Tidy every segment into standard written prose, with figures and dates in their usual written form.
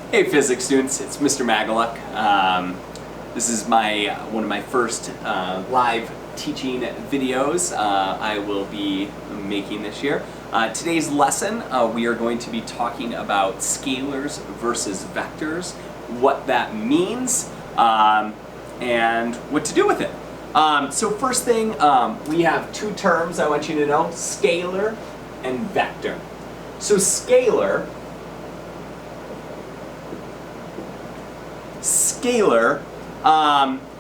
Hey physics students, it's Mr. Magaluk. This is one of my first live teaching videos I will be making this year. Today's lesson we are going to be talking about scalars versus vectors, what that means, and what to do with it. So first thing, we have two terms I want you to know, scalar and vector. So scalar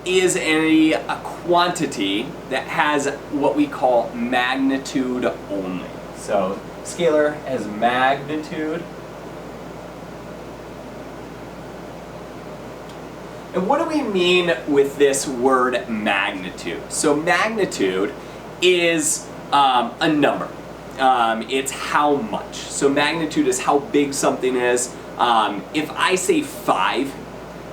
is a quantity that has what we call magnitude only. So scalar has magnitude. And what do we mean with this word magnitude? So magnitude is a number. It's how much. So magnitude is how big something is. If I say 5,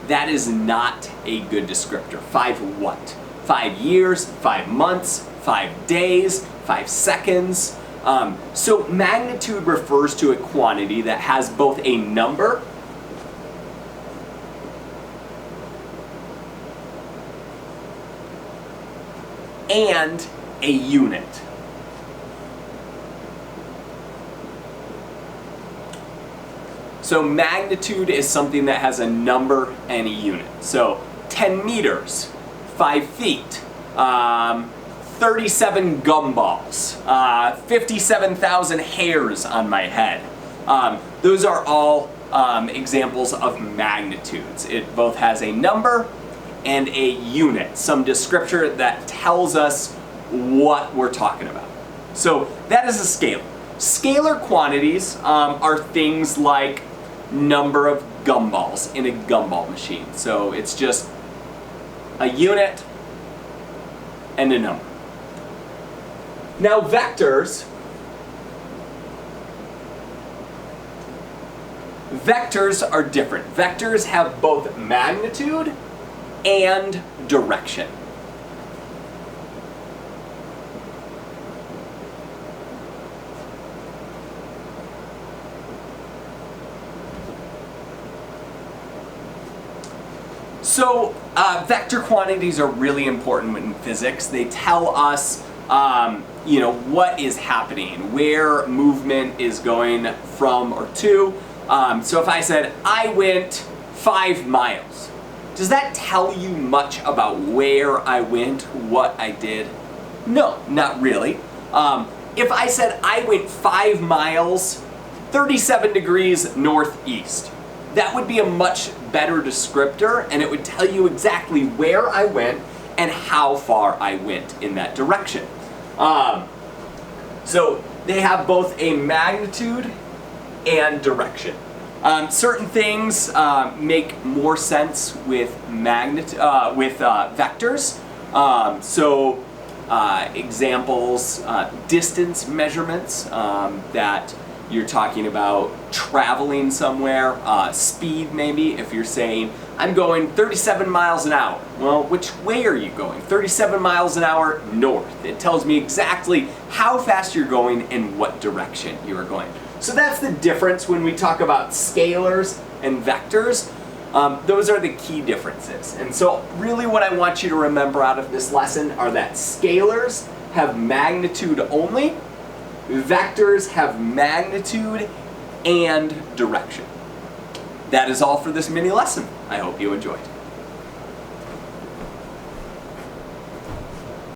that is not a good descriptor. 5 what? 5 years, 5 months, 5 days, 5 seconds. So magnitude refers to a quantity that has both a number and a unit. So magnitude is something that has a number and a unit. So 10 meters, 5 feet, 37 gumballs, 57,000 hairs on my head. Those are all examples of magnitudes. It both has a number and a unit, some descriptor that tells us what we're talking about. So that is a scalar. Scalar quantities are things like number of gumballs in a gumball machine. So it's just a unit and a number. Now vectors are different. Vectors have both magnitude and direction. So vector quantities are really important in physics. They tell us what is happening, where movement is going from or to. So if I said, I went 5 miles, does that tell you much about where I went, what I did? No, not really. If I said I went 5 miles, 37 degrees northeast, that would be a much better descriptor, and it would tell you exactly where I went and how far I went in that direction. So they have both a magnitude and direction. Certain things make more sense with vectors. Examples, distance measurements that you're talking about traveling somewhere, speed maybe, if you're saying, I'm going 37 miles an hour. Well, which way are you going? 37 miles an hour north. It tells me exactly how fast you're going and what direction you are going. So that's the difference when we talk about scalars and vectors. Those are the key differences. And so really what I want you to remember out of this lesson are that scalars have magnitude only, vectors have magnitude and direction. That is all for this mini lesson. I hope you enjoyed.